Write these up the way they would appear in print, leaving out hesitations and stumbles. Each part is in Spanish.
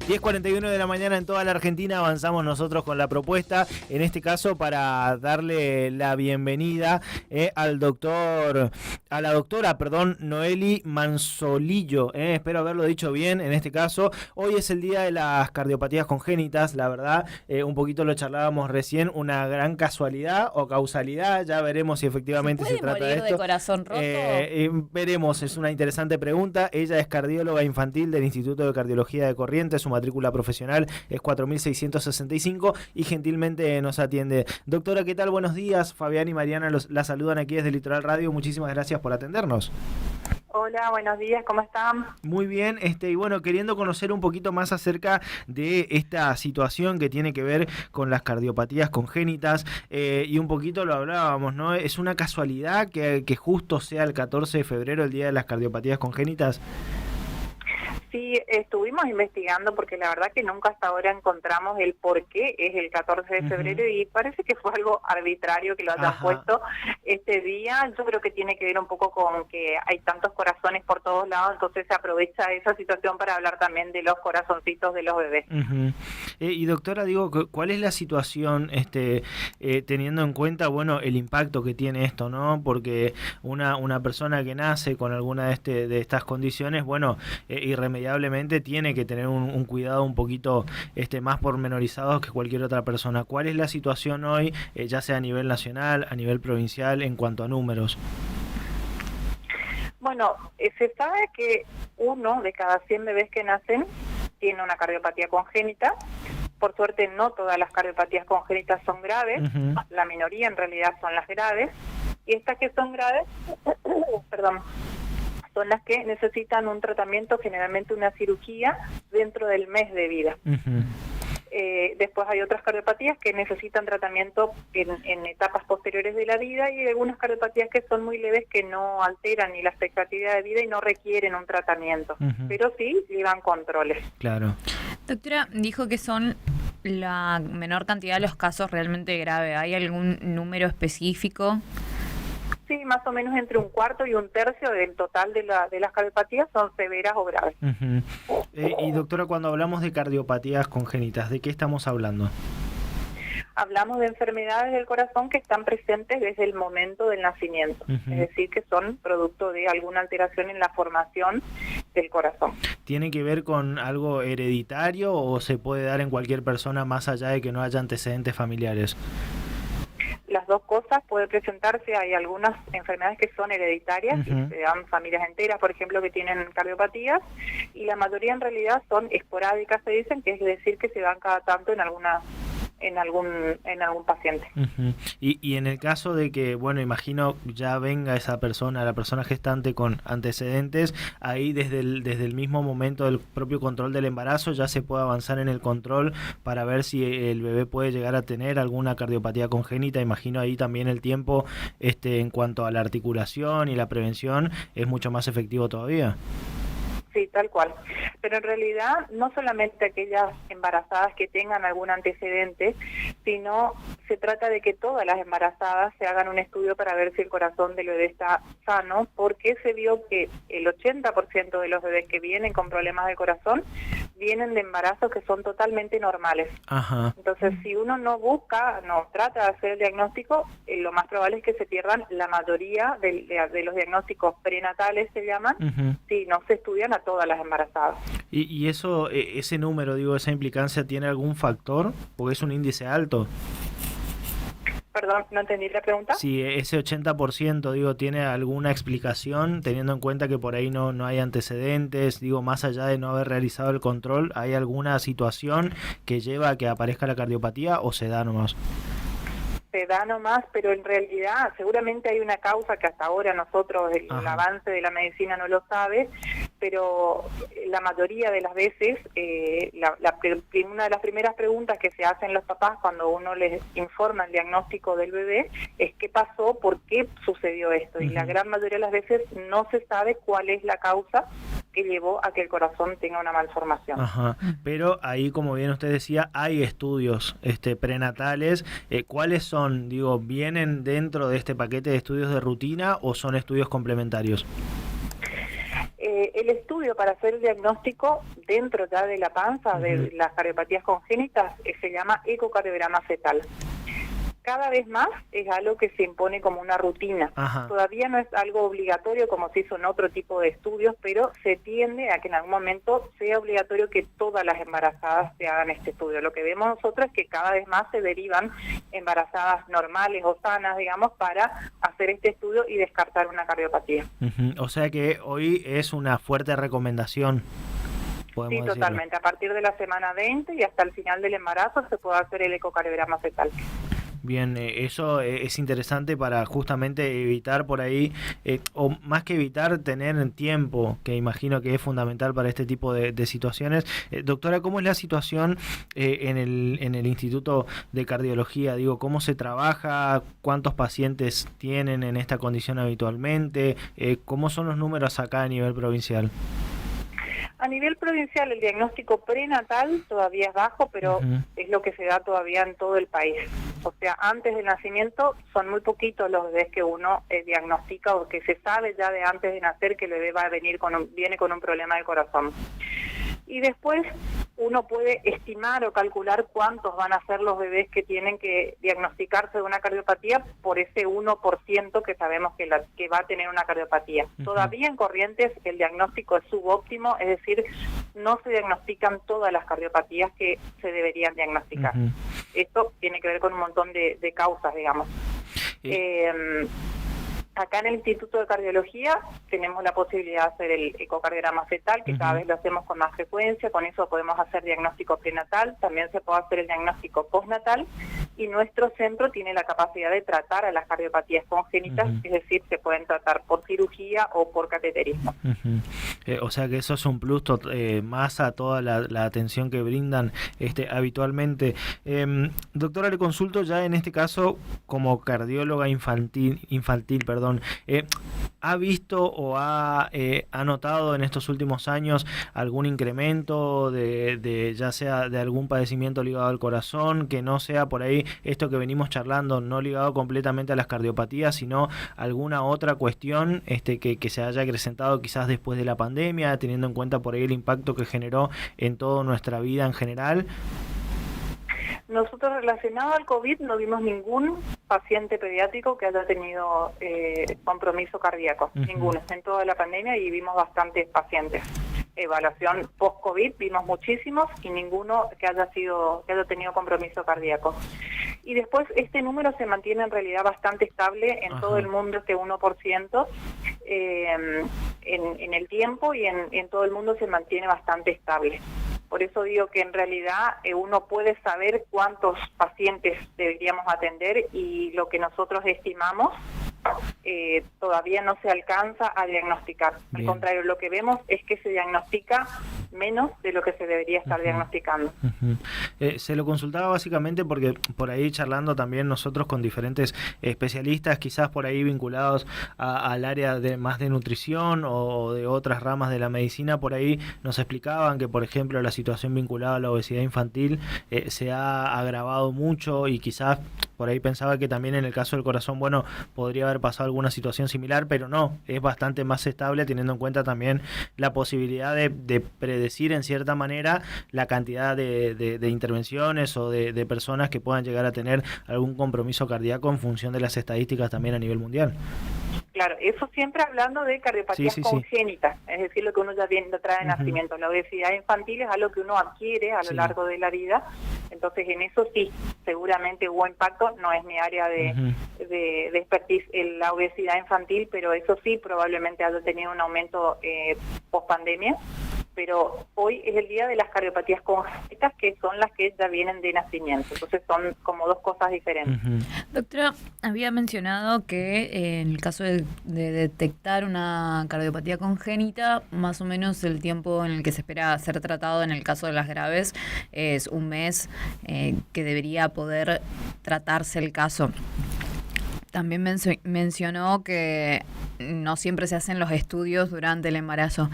10:41 de la mañana en toda la Argentina. Avanzamos nosotros con la propuesta, en este caso para darle la bienvenida a la doctora, Noeli Manzolillo. Espero haberlo dicho bien en este caso. Hoy es el día de las cardiopatías congénitas, la verdad, un poquito lo charlábamos recién, una gran casualidad o causalidad, ya veremos si efectivamente se trata de esto. ¿De corazón roto? Veremos, es una interesante pregunta. Ella es cardióloga infantil del Instituto de Cardiología de Corrientes, su matrícula profesional es 4665 y gentilmente nos atiende. Doctora, ¿qué tal? Buenos días. Fabián y Mariana la saludan aquí desde Litoral Radio. Muchísimas gracias por atendernos. Hola, buenos días, ¿cómo están? Muy bien, y bueno, queriendo conocer un poquito más acerca de esta situación que tiene que ver con las cardiopatías congénitas, y un poquito lo hablábamos, ¿no? ¿Es una casualidad que justo sea el 14 de febrero el día de las cardiopatías congénitas? Sí, estuvimos investigando porque la verdad que nunca hasta ahora encontramos el por qué es el 14 de febrero y parece que fue algo arbitrario que lo hayan puesto este día. Yo creo que tiene que ver un poco con que hay tantos corazones por todos lados, entonces se aprovecha esa situación para hablar también de los corazoncitos de los bebés. Y doctora, digo, ¿cuál es la situación teniendo en cuenta, bueno, el impacto que tiene esto, ¿no? Porque una persona que nace con alguna de estas condiciones, bueno, irremediablemente tiene que tener un cuidado un poquito más pormenorizado que cualquier otra persona. ¿Cuál es la situación hoy, ya sea a nivel nacional, a nivel provincial, en cuanto a números? Bueno, se sabe que 1 de cada 100 bebés que nacen tiene una cardiopatía congénita. Por suerte no todas las cardiopatías congénitas son graves, la minoría en realidad son las graves, y estas que son graves, son las que necesitan un tratamiento, generalmente una cirugía, dentro del mes de vida. Después hay otras cardiopatías que necesitan tratamiento en etapas posteriores de la vida, y hay algunas cardiopatías que son muy leves que no alteran ni la expectativa de vida y no requieren un tratamiento, pero sí llevan controles. Claro. Doctora, dijo que son la menor cantidad de los casos realmente graves. ¿Hay algún número específico? Sí, más o menos entre 1/4 y 1/3 del total de las cardiopatías son severas o graves. Y doctora, cuando hablamos de cardiopatías congénitas, ¿de qué estamos hablando? Hablamos de enfermedades del corazón que están presentes desde el momento del nacimiento, es decir, que son producto de alguna alteración en la formación del corazón. ¿Tiene que ver con algo hereditario o se puede dar en cualquier persona más allá de que no haya antecedentes familiares? Las dos cosas pueden presentarse. Hay algunas enfermedades que son hereditarias y se dan familias enteras, por ejemplo, que tienen cardiopatías, y la mayoría en realidad son esporádicas, se dicen, que es decir que se dan cada tanto en algún paciente. Y en el caso de que, bueno, imagino ya venga esa persona, la persona gestante con antecedentes, ahí desde el mismo momento del propio control del embarazo ya se puede avanzar en el control para ver si el bebé puede llegar a tener alguna cardiopatía congénita. Imagino ahí también el tiempo en cuanto a la articulación y la prevención es mucho más efectivo todavía. Sí, tal cual. Pero en realidad no solamente aquellas embarazadas que tengan algún antecedente, sino se trata de que todas las embarazadas se hagan un estudio para ver si el corazón del bebé está sano, porque se vio que el 80% de los bebés que vienen con problemas de corazón vienen de embarazos que son totalmente normales. Entonces, si uno no trata de hacer el diagnóstico, lo más probable es que se pierdan la mayoría de los diagnósticos prenatales, se llaman, si no se estudian a todas las embarazadas. ¿Y eso, ese número, esa implicancia, tiene algún factor? Porque es un índice alto. Perdón, no entendí la pregunta. Si ese 80%, ¿tiene alguna explicación, teniendo en cuenta que por ahí no hay antecedentes? Más allá de no haber realizado el control, ¿hay alguna situación que lleva a que aparezca la cardiopatía o se da nomás? Se da nomás, pero en realidad seguramente hay una causa que hasta ahora nosotros, el avance de la medicina no lo sabe, pero la mayoría de las veces, una de las primeras preguntas que se hacen los papás cuando uno les informa el diagnóstico del bebé es ¿qué pasó? ¿Por qué sucedió esto? Y la gran mayoría de las veces no se sabe cuál es la causa que llevó a que el corazón tenga una malformación. Pero ahí, como bien usted decía, hay estudios prenatales. ¿Cuáles son? ¿Vienen dentro de este paquete de estudios de rutina o son estudios complementarios? El estudio para hacer el diagnóstico dentro ya de la panza de las cardiopatías congénitas se llama ecocardiograma fetal. Cada vez más es algo que se impone como una rutina. Ajá. Todavía no es algo obligatorio como se hizo en otro tipo de estudios, pero se tiende a que en algún momento sea obligatorio que todas las embarazadas se hagan este estudio. Lo que vemos nosotros es que cada vez más se derivan embarazadas normales o sanas, digamos, para hacer este estudio y descartar una cardiopatía. O sea que hoy es una fuerte recomendación. Sí, totalmente. A partir de la semana 20 y hasta el final del embarazo se puede hacer el ecocardiograma fetal. Bien, eso es interesante para justamente evitar por ahí, o más que evitar, tener tiempo, que imagino que es fundamental para este tipo de situaciones. Doctora, ¿cómo es la situación en el Instituto de Cardiología? Digo, ¿cómo se trabaja? ¿Cuántos pacientes tienen en esta condición habitualmente? ¿Cómo son los números acá a nivel provincial? A nivel provincial, el diagnóstico prenatal todavía es bajo, pero es lo que se da todavía en todo el país. O sea, antes del nacimiento son muy poquitos los bebés que uno diagnostica o que se sabe ya de antes de nacer que el bebé viene con un problema del corazón. Y después uno puede estimar o calcular cuántos van a ser los bebés que tienen que diagnosticarse de una cardiopatía por ese 1% que sabemos que va a tener una cardiopatía. Todavía en Corrientes el diagnóstico es subóptimo, es decir, no se diagnostican todas las cardiopatías que se deberían diagnosticar. Esto tiene que ver con un montón de causas, digamos. Acá en el Instituto de Cardiología tenemos la posibilidad de hacer el ecocardiograma fetal, que cada vez lo hacemos con más frecuencia, con eso podemos hacer diagnóstico prenatal, también se puede hacer el diagnóstico postnatal, y nuestro centro tiene la capacidad de tratar a las cardiopatías congénitas, es decir, se pueden tratar por cirugía o por cateterismo. O sea que eso es un plus más a toda la atención que brindan habitualmente. Doctora, le consulto ya en este caso como cardióloga infantil, ¿ha visto o ha notado en estos últimos años algún incremento de ya sea de algún padecimiento ligado al corazón, que no sea por ahí esto que venimos charlando, no ligado completamente a las cardiopatías, sino alguna otra cuestión que se haya acrecentado quizás después de la pandemia, teniendo en cuenta por ahí el impacto que generó en toda nuestra vida en general? Nosotros relacionado al COVID no vimos ningún paciente pediátrico que haya tenido compromiso cardíaco, ninguno, en toda la pandemia, y vimos bastantes pacientes. Evaluación post-COVID vimos muchísimos y ninguno que haya tenido compromiso cardíaco. Y después este número se mantiene en realidad bastante estable en todo el mundo, este 1%, en el tiempo, y en todo el mundo se mantiene bastante estable. Por eso digo que en realidad uno puede saber cuántos pacientes deberíamos atender, y lo que nosotros estimamos todavía no se alcanza a diagnosticar. Al contrario, lo que vemos es que se diagnostica menos de lo que se debería estar diagnosticando. Se lo consultaba básicamente porque por ahí charlando también nosotros con diferentes especialistas, quizás por ahí vinculados al área más de nutrición o de otras ramas de la medicina, por ahí nos explicaban que, por ejemplo, la situación vinculada a la obesidad infantil se ha agravado mucho, y quizás por ahí pensaba que también en el caso del corazón, bueno, podría haber pasado alguna situación similar, pero no, es bastante más estable, teniendo en cuenta también la posibilidad de predecir en cierta manera la cantidad de intervenciones o de personas que puedan llegar a tener algún compromiso cardíaco en función de las estadísticas también a nivel mundial. Claro, eso siempre hablando de cardiopatías congénitas, es decir, lo que uno ya trae de nacimiento. La obesidad infantil es algo que uno adquiere a lo largo de la vida, entonces en eso sí, seguramente hubo impacto, no es mi área de expertise en la obesidad infantil, pero eso sí, probablemente haya tenido un aumento post pandemia. Pero hoy es el día de las cardiopatías congénitas, que son las que ya vienen de nacimiento. Entonces son como dos cosas diferentes. Doctora, había mencionado que en el caso de detectar una cardiopatía congénita, más o menos el tiempo en el que se espera ser tratado en el caso de las graves es un mes, que debería poder tratarse el caso. También mencionó que no siempre se hacen los estudios durante el embarazo.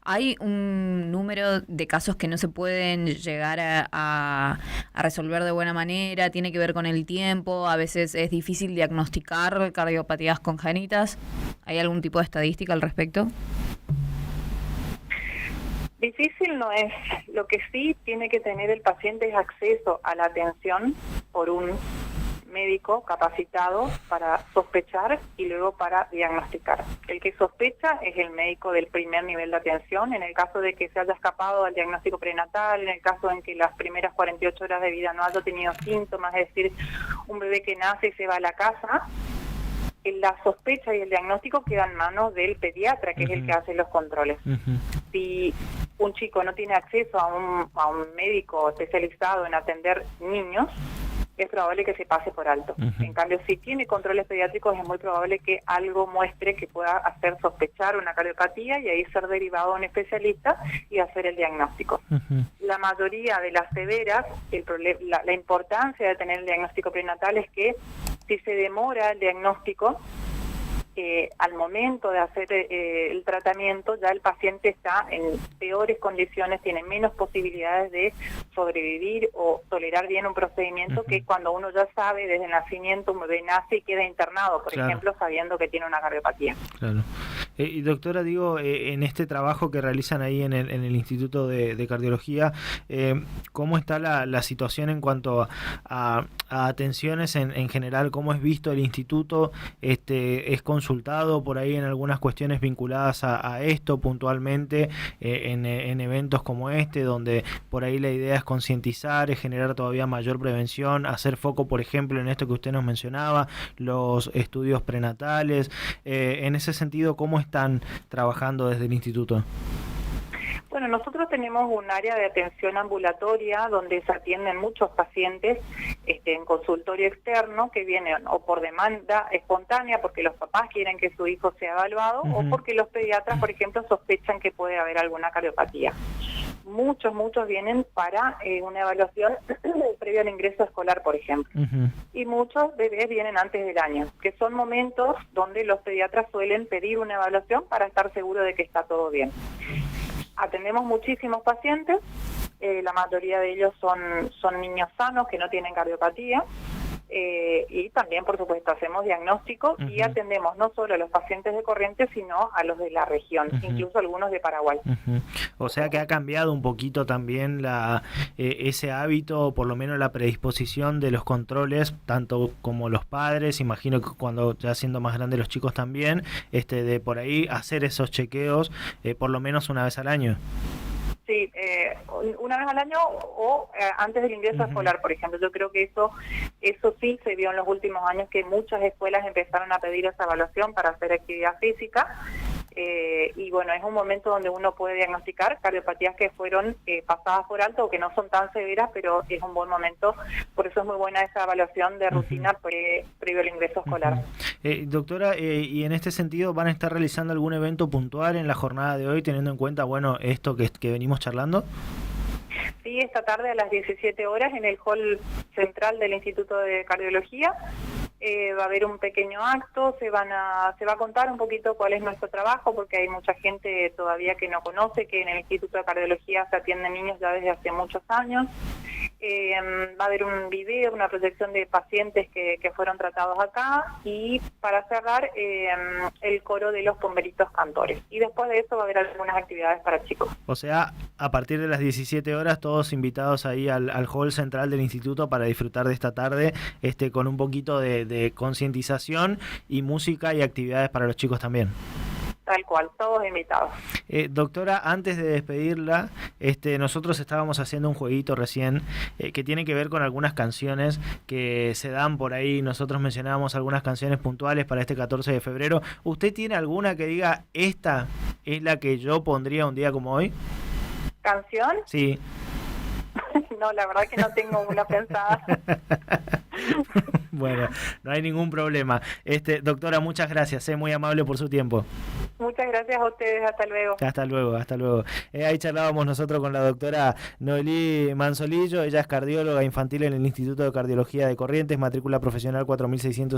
¿Hay un número de casos que no se pueden llegar a resolver de buena manera? ¿Tiene que ver con el tiempo? ¿A veces es difícil diagnosticar cardiopatías congénitas? ¿Hay algún tipo de estadística al respecto? Difícil no es. Lo que sí tiene que tener el paciente es acceso a la atención por un médico capacitado para sospechar y luego para diagnosticar. El que sospecha es el médico del primer nivel de atención. En el caso de que se haya escapado al diagnóstico prenatal, en el caso en que las primeras 48 horas de vida no haya tenido síntomas, es decir, un bebé que nace y se va a la casa, la sospecha y el diagnóstico quedan en manos del pediatra, que es el que hace los controles. Si un chico no tiene acceso a un médico especializado en atender niños, es probable que se pase por alto. En cambio, si tiene controles pediátricos, es muy probable que algo muestre que pueda hacer sospechar una cardiopatía y ahí ser derivado a un especialista y hacer el diagnóstico. La mayoría de las severas, la importancia de tener el diagnóstico prenatal es que si se demora el diagnóstico, al momento de hacer el tratamiento ya el paciente está en peores condiciones, tiene menos posibilidades de sobrevivir o tolerar bien un procedimiento que cuando uno ya sabe desde el nacimiento, un bebé nace y queda internado, por ejemplo, sabiendo que tiene una cardiopatía. Claro. Y doctora, digo, en este trabajo que realizan ahí en el Instituto de Cardiología, ¿cómo está la situación en cuanto a atenciones en general? ¿Cómo es visto el instituto? ¿Es consultado por ahí en algunas cuestiones vinculadas a esto puntualmente, en eventos como este, donde por ahí la idea es concientizar, es generar todavía mayor prevención, hacer foco, por ejemplo, en esto que usted nos mencionaba, los estudios prenatales? En ese sentido, ¿cómo están trabajando desde el instituto? Bueno, nosotros tenemos un área de atención ambulatoria donde se atienden muchos pacientes en consultorio externo que vienen o por demanda espontánea porque los papás quieren que su hijo sea evaluado o porque los pediatras, por ejemplo, sospechan que puede haber alguna cardiopatía. Muchos vienen para una evaluación previo al ingreso escolar, por ejemplo. Y muchos bebés vienen antes del año, que son momentos donde los pediatras suelen pedir una evaluación para estar seguros de que está todo bien. Atendemos muchísimos pacientes, la mayoría de ellos son niños sanos que no tienen cardiopatía, y también, por supuesto, hacemos diagnóstico y atendemos no solo a los pacientes de Corrientes, sino a los de la región, incluso algunos de Paraguay. O sea que ha cambiado un poquito también ese hábito, por lo menos la predisposición de los controles, tanto como los padres, imagino que cuando ya siendo más grandes los chicos también, de por ahí hacer esos chequeos por lo menos una vez al año. Sí, una vez al año o antes del ingreso escolar, por ejemplo. Yo creo que eso sí se vio en los últimos años, que muchas escuelas empezaron a pedir esa evaluación para hacer actividad física. Y bueno, es un momento donde uno puede diagnosticar cardiopatías que fueron pasadas por alto o que no son tan severas, pero es un buen momento. Por eso es muy buena esa evaluación de rutina previo al ingreso escolar. Doctora, y en este sentido, ¿van a estar realizando algún evento puntual en la jornada de hoy, teniendo en cuenta, bueno, esto que venimos charlando? Sí, esta tarde a las 17 horas en el hall central del Instituto de Cardiología va a haber un pequeño acto, se va a contar un poquito cuál es nuestro trabajo, porque hay mucha gente todavía que no conoce que en el Instituto de Cardiología se atienden niños ya desde hace muchos años. Va a haber un video, una proyección de pacientes que fueron tratados acá, y para cerrar el coro de los bomberitos cantores. Y después de eso va a haber algunas actividades para chicos. O sea, a partir de las 17 horas todos invitados ahí al hall central del instituto para disfrutar de esta tarde con un poquito de concientización y música y actividades para los chicos también. Tal cual, todos invitados. Doctora, antes de despedirla, nosotros estábamos haciendo un jueguito recién que tiene que ver con algunas canciones que se dan por ahí. Nosotros mencionábamos algunas canciones puntuales para este 14 de febrero. ¿Usted tiene alguna que diga, esta es la que yo pondría un día como hoy? ¿Canción? Sí. No, la verdad que no tengo una pensada. Bueno, no hay ningún problema. Doctora, muchas gracias, muy amable por su tiempo. Muchas gracias a ustedes, hasta luego. Hasta luego. Ahí charlábamos nosotros con la doctora Noelí Manzolillo. Ella es cardióloga infantil en el Instituto de Cardiología de Corrientes, matrícula profesional 4600.